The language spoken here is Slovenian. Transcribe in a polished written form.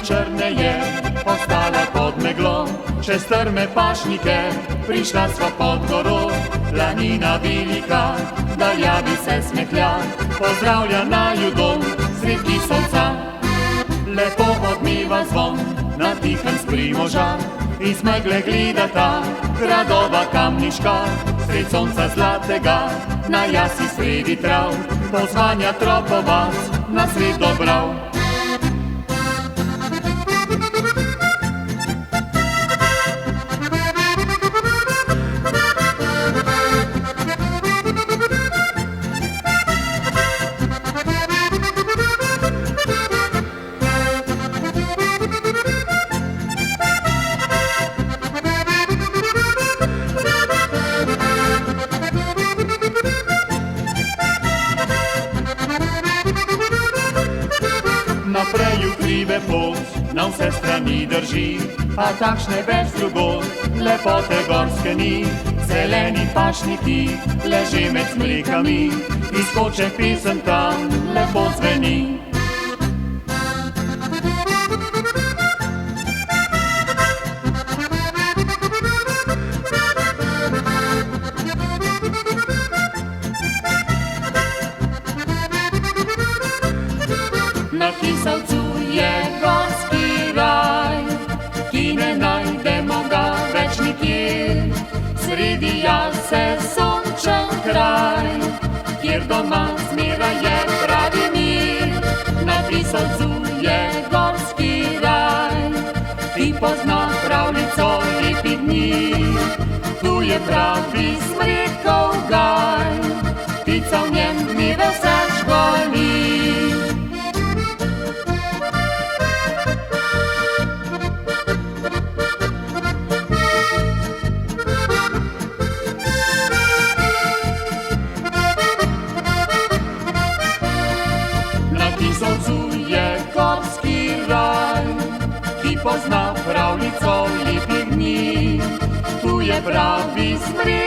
črneje, ostala pod meglo, čez strme pašnike, prišla sva pod goro. Planina velika, daljavi se smehlja, pozdravlja naju dom, sredki sonca. Lepo odmiva zvon, na tihem s Primoža, iz megle gledata gradova kamniška. Sred sonca zlatega, na jasi sredi trav, pozvanja tropovac na sred dobrav. Naprej krive pot, na vse strani drži, a takšne več drugod, lepote gorske ni. Zeleni pašniki, leži med smrekami, izkoče pisem tam, lepo zveni. Na Kisavcu je gorski raj, ki ne najdemo ga več nikjer. Sredi jase sončen kraj, kjer doma zmeraj je pravi mir. Na Kisavcu je gorski raj, ki pozna pravljico lepih dni. Tu je pravi smrekov gaj, ptica v njem dneve vse žgoni. Pozna pravljico lepih dni, tu je pravi smrek.